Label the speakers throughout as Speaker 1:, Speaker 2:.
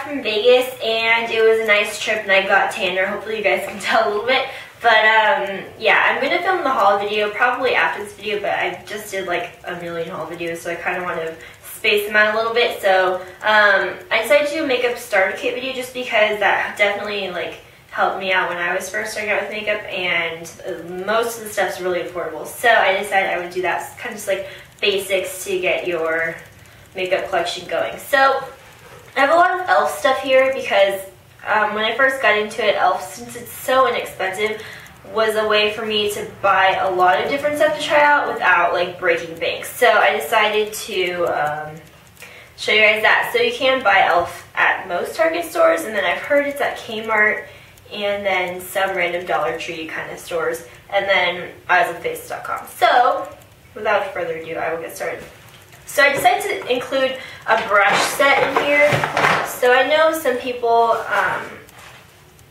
Speaker 1: from Vegas, and it was a nice trip, and I got tanner. Hopefully you guys can tell a little bit. But yeah, I'm going to film the haul video probably after this video, but I just did like a million haul videos, so I kind of want to space them out a little bit. So I decided to do a makeup starter kit video just because that definitely like helped me out when I was first starting out with makeup, and most of the stuff's really affordable. So I decided I would do that, kind of just like basics to get your makeup collection going. So I have a lot of e.l.f. stuff here because when I first got into it, e.l.f., since it's so inexpensive, was a way for me to buy a lot of different stuff to try out without like breaking banks. So I decided to show you guys that. So you can buy e.l.f. at most Target stores, and then I've heard it's at Kmart and then some random Dollar Tree kind of stores, and then eyesonface.com. So without further ado, I will get started. So I decided to include a brush set in here. So I know some people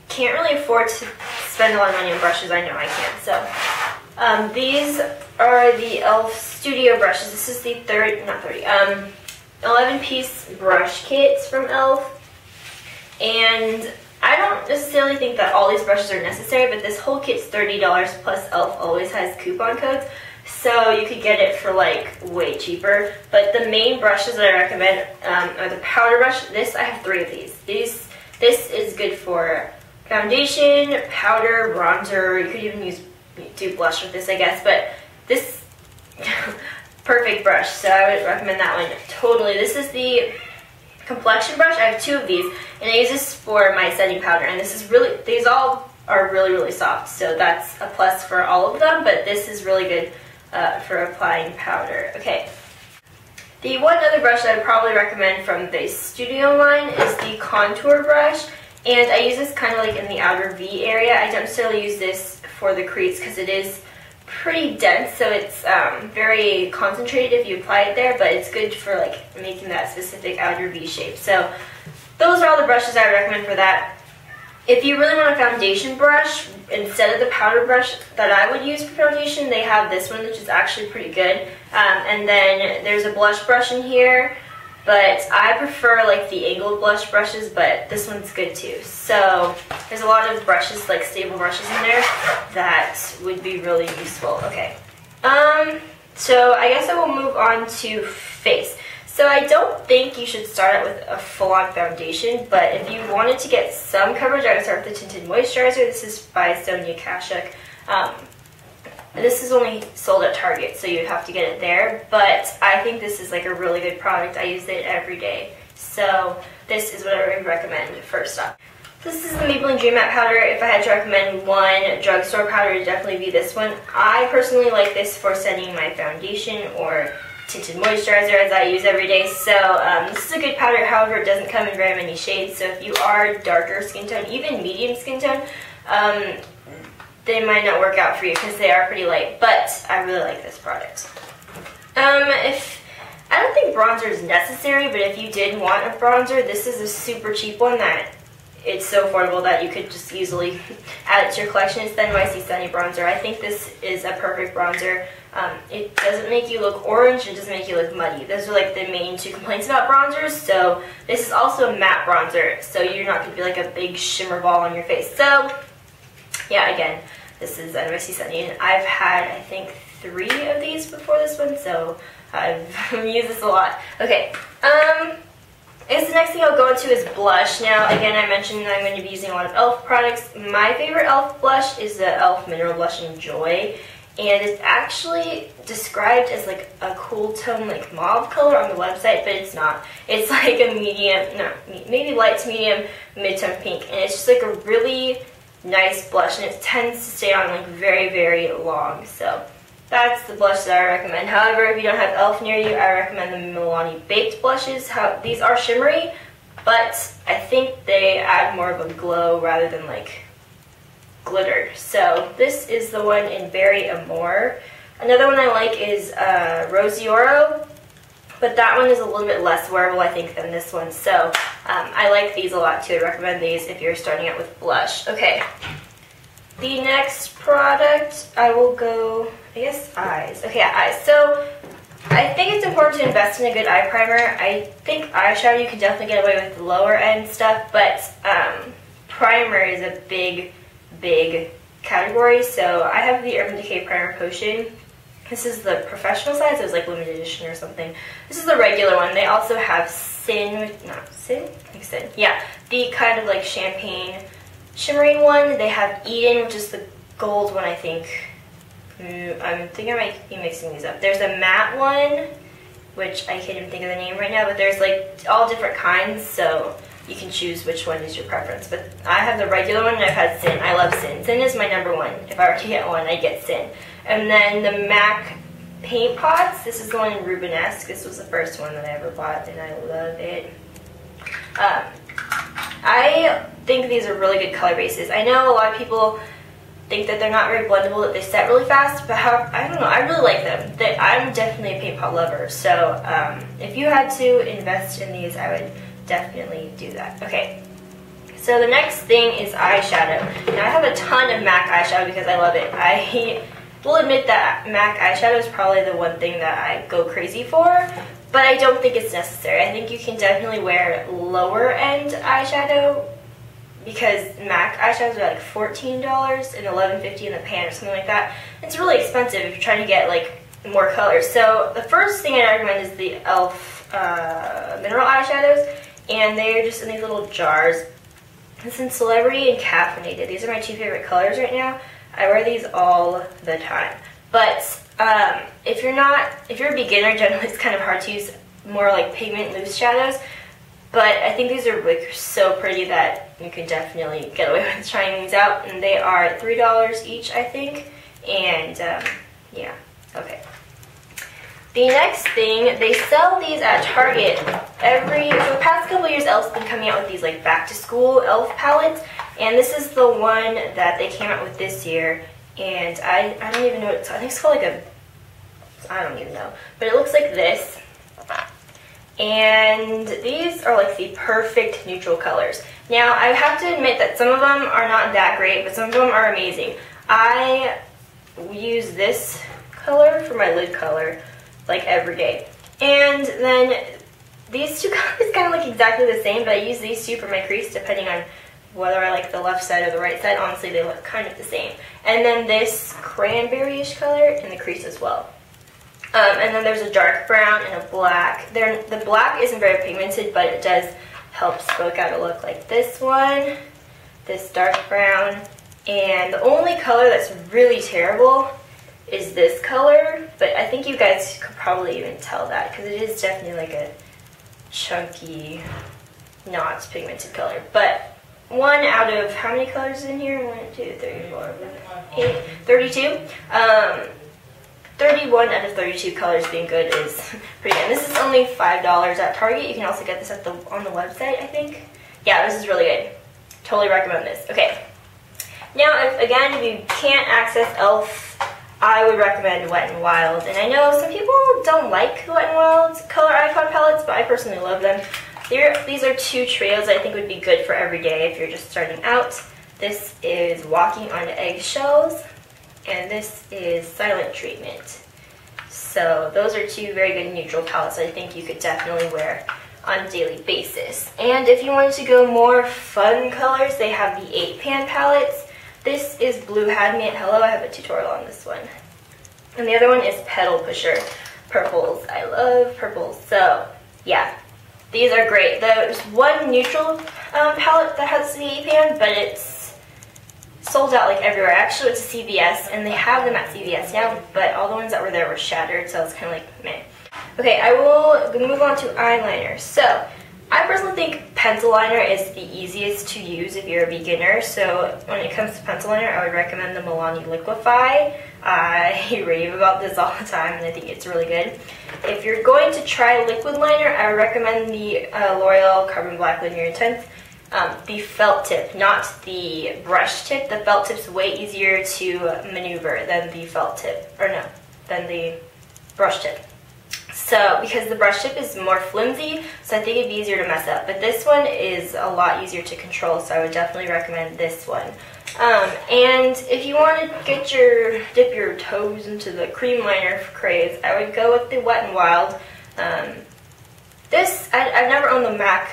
Speaker 1: can't really afford to spend a lot of money on brushes. I know I can't. So these are the e.l.f. Studio brushes. This is the 11-piece brush kits from e.l.f. And I don't necessarily think that all these brushes are necessary, but this whole kit's $30 plus e.l.f. always has coupon codes. So you could get it for like way cheaper. But the main brushes that I recommend are the powder brush. I have 3 of these. This is good for foundation, powder, bronzer. You could even do blush with this, I guess. But this, perfect brush. So I would recommend that one totally. This is the complexion brush. I have 2 of these, and I use this for my setting powder. And this is really, these all are really, really soft. So that's a plus for all of them. But this is really good for applying powder. Okay. The one other brush that I would probably recommend from the Studio line is the contour brush, and I use this kind of like in the outer V area. I don't necessarily use this for the crease because it is pretty dense, so it's very concentrated if you apply it there, but it's good for like making that specific outer V shape. So those are all the brushes I would recommend for that. If you really want a foundation brush, instead of the powder brush that I would use for foundation, they have this one, which is actually pretty good. And then there's a blush brush in here, but I prefer like the angled blush brushes, but this one's good too. So there's a lot of brushes, like stable brushes in there, that would be really useful. Okay. So I guess I will move on to face. So I don't think you should start out with a full-on foundation, but if you wanted to get some coverage, I would start with the tinted moisturizer. This is by Sonia Kashuk. This is only sold at Target, so you'd have to get it there, but I think this is like a really good product. I use it every day. So this is what I would recommend first off. This is the Maybelline Dream Matte Powder. If I had to recommend one drugstore powder, it would definitely be this one. I personally like this for setting my foundation or tinted moisturizer, as I use every day. So this is a good powder. However, it doesn't come in very many shades, so if you are darker skin tone, even medium skin tone, they might not work out for you because they are pretty light, but I really like this product. I don't think bronzer is necessary, but if you did want a bronzer, this is a super cheap one that it's so affordable that you could just easily add it to your collection. It's the NYC Sunny Bronzer. I think this is a perfect bronzer. It doesn't make you look orange, it doesn't make you look muddy. Those are like the main 2 complaints about bronzers. So this is also a matte bronzer, so you're not going to be like a big shimmer ball on your face. So yeah, again, this is NYC Sunny, and I've had, I think, 3 of these before this one, so I've used this a lot. Okay, I guess the next thing I'll go into is blush. Now, again, I mentioned that I'm going to be using a lot of e.l.f. products. My favorite e.l.f. blush is the e.l.f. Mineral Blush in Joy, and it's actually described as like a cool tone, like mauve color on the website, but it's not. It's like a medium, no, maybe light to medium mid-tone pink, and it's just like a really nice blush, and it tends to stay on like very, very long. So that's the blush that I recommend. However, if you don't have e.l.f. near you, I recommend the Milani Baked blushes. These are shimmery, but I think they add more of a glow rather than like glitter. So this is the one in Berry Amore. Another one I like is Rosy Oro, but that one is a little bit less wearable, I think, than this one. So I like these a lot too. I recommend these if you're starting out with blush. Okay. The next product, I will go, I guess, eyes. Okay, eyes. So I think it's important want to invest in a good eye primer, I think eyeshadow you can definitely get away with the lower end stuff, but primer is a big category. So I have the Urban Decay Primer Potion. This is the professional size. It was like limited edition or something. This is the regular one. They also have Sin, not Sin? I think Sin. Yeah, the kind of like champagne shimmering one. They have Eden, which is the gold one, I think. I think I might be mixing these up. There's a matte one, which I can't even think of the name right now, but there's like all different kinds, so you can choose which one is your preference. But I have the regular one and I've had Sin. I love Sin. Sin is my number one. If I were to get one, I'd get Sin. And then the MAC paint pots. This is the one in Rubenesque. This was the first one that I ever bought and I love it. I think these are really good color bases. I know a lot of people think that they're not very blendable, that they set really fast, but I don't know, I really like them. I'm definitely a paint pot lover, so if you had to invest in these, I would definitely do that. Okay, so the next thing is eyeshadow. Now I have a ton of MAC eyeshadow because I love it. I will admit that MAC eyeshadow is probably the one thing that I go crazy for, but I don't think it's necessary. I think you can definitely wear lower end eyeshadow, because MAC eyeshadows are like $14 and $11.50 in the pan or something like that. It's really expensive if you're trying to get like more colors. So the first thing I recommend is the e.l.f. Mineral eyeshadows, and they're just in these little jars. It's in Celebrity and Caffeinated. These are my two favorite colors right now. I wear these all the time. But if you're a beginner, generally it's kind of hard to use more like pigment loose shadows. But I think these are like so pretty that you can definitely get away with trying these out. And they are $3 each, I think. And yeah, okay. The next thing, they sell these at Target for the past couple years. e.l.f.'s been coming out with these like back to school e.l.f. palettes. And this is the one that they came out with this year. And I don't even know what it's called. I think it's called like I don't even know. But it looks like this. And these are like the perfect neutral colors. Now I have to admit that some of them are not that great, but some of them are amazing. I use this color for my lid color like every day. And then these two colors kind of look exactly the same, but I use these two for my crease depending on whether I like the left side or the right side. Honestly, they look kind of the same. And then this cranberry-ish color in the crease as well. And then there's a dark brown and a black. The black isn't very pigmented, but it does help smoke out a look like this one, this dark brown. And the only color that's really terrible is this color, but I think you guys could probably even tell that because it is definitely like a chunky, not pigmented color. But 1 out of, how many colors is in here? 1, 2, 3, 4, 5, 8, 32. 31 out of 32 colors being good is pretty good. And this is only $5 at Target. You can also get this on the website, I think. Yeah, this is really good. Totally recommend this. Okay. Now, if you can't access e.l.f., I would recommend Wet n Wild. And I know some people don't like Wet n Wild's color icon palettes, but I personally love them. These are two trios I think would be good for every day if you're just starting out. This is Walking on Eggshells, and this is Silent Treatment. So those are two very good neutral palettes I think you could definitely wear on a daily basis. And if you wanted to go more fun colors, they have the 8-pan palettes. This is Blue Had Me at Hello. I have a tutorial on this one. And the other one is Petal Pusher Purples. I love purples. So yeah, these are great. There's one neutral palette that has the 8-pan, but it's sold out like everywhere. Actually, it's a CVS, and they have them at CVS now, but all the ones that were there were shattered, so it's kind of like meh. Okay, I will move on to eyeliner. So I personally think pencil liner is the easiest to use if you're a beginner. So when it comes to pencil liner, I would recommend the Milani Liquify. I rave about this all the time, and I think it's really good. If you're going to try liquid liner, I would recommend the L'Oreal Carbon Black Linear Intense. The felt tip, not the brush tip. The felt tip's way easier to maneuver than the felt tip, than the brush tip. So, because the brush tip is more flimsy, so I think it'd be easier to mess up. But this one is a lot easier to control, so I would definitely recommend this one. And if you want to dip your toes into the cream liner craze, I would go with the Wet n Wild. I've never owned the MAC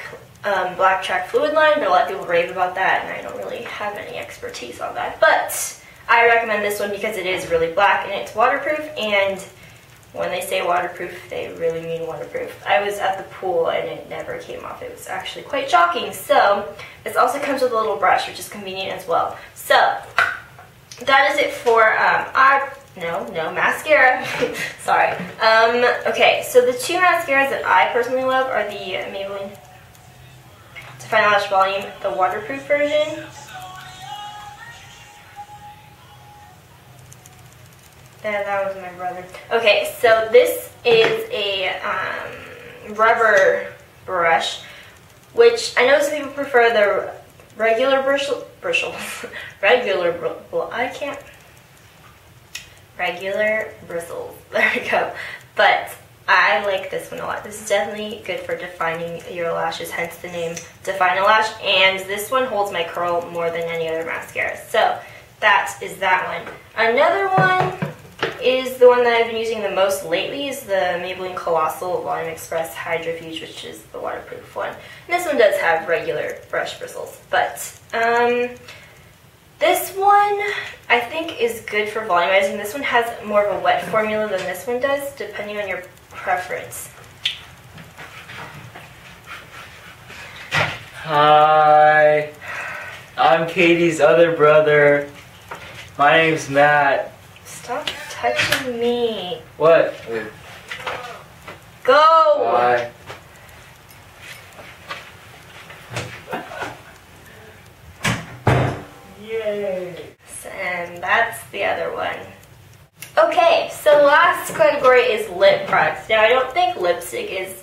Speaker 1: Black Track Fluid line, but a lot of people rave about that, and I don't really have any expertise on that. But I recommend this one because it is really black and it's waterproof, and when they say waterproof, they really mean waterproof. I was at the pool and it never came off. It was actually quite shocking. So this also comes with a little brush, which is convenient as well. So that is it for mascara. Sorry. Okay, so the two mascaras that I personally love are the Maybelline Define Lash Volume, the waterproof version. Yeah, that was my brother. Okay, so this is a rubber brush, which I know some people prefer the regular bristles. There we go. But I like this one a lot. This is definitely good for defining your lashes, hence the name Define a Lash. And this one holds my curl more than any other mascara. So that is that one. Another one is the one that I've been using the most lately, is the Maybelline Colossal Volume Express Hydrofuge, which is the waterproof one. And this one does have regular brush bristles, but this one I think is good for volumizing. This one has more of a wet formula than this one does, depending on your preference.
Speaker 2: Hi, I'm Katie's other brother. My name's Matt.
Speaker 1: Stop touching me.
Speaker 2: What?
Speaker 1: Go!
Speaker 2: Bye. Yay!
Speaker 1: And that's the other one. Okay, so last category is lip products. Now I don't think lipstick is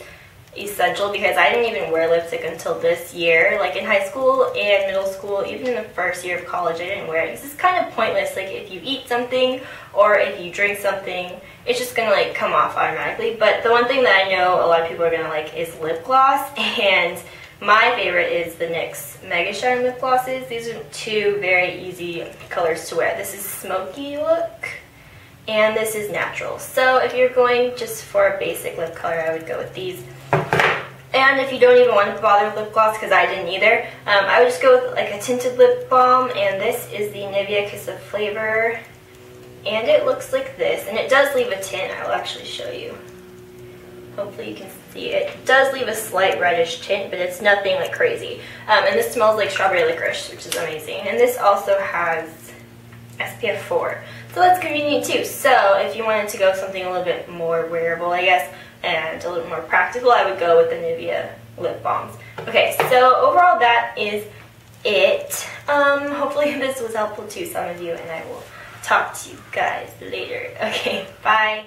Speaker 1: essential because I didn't even wear lipstick until this year. Like in high school and middle school, even in the first year of college, I didn't wear it. This is kind of pointless. Like if you eat something or if you drink something, it's just gonna like come off automatically. But the one thing that I know a lot of people are gonna like is lip gloss, and my favorite is the NYX Mega Shine lip glosses. These are two very easy colors to wear. This is smoky look, and this is natural. So if you're going just for a basic lip color, I would go with these. And if you don't even want to bother with lip gloss, because I didn't either, I would just go with like a tinted lip balm, and this is the Nivea Kiss of Flavor, and it looks like this, and it does leave a tint. I will actually show you. Hopefully you can see it. It does leave a slight reddish tint, but it's nothing like crazy. And this smells like strawberry licorice, which is amazing. And this also has SPF 4, so that's convenient too. So if you wanted to go something a little bit more wearable, I guess, and a little more practical, I would go with the Nivea lip balms. Okay, so overall that is it. Hopefully this was helpful to some of you, and I will talk to you guys later. Okay, bye.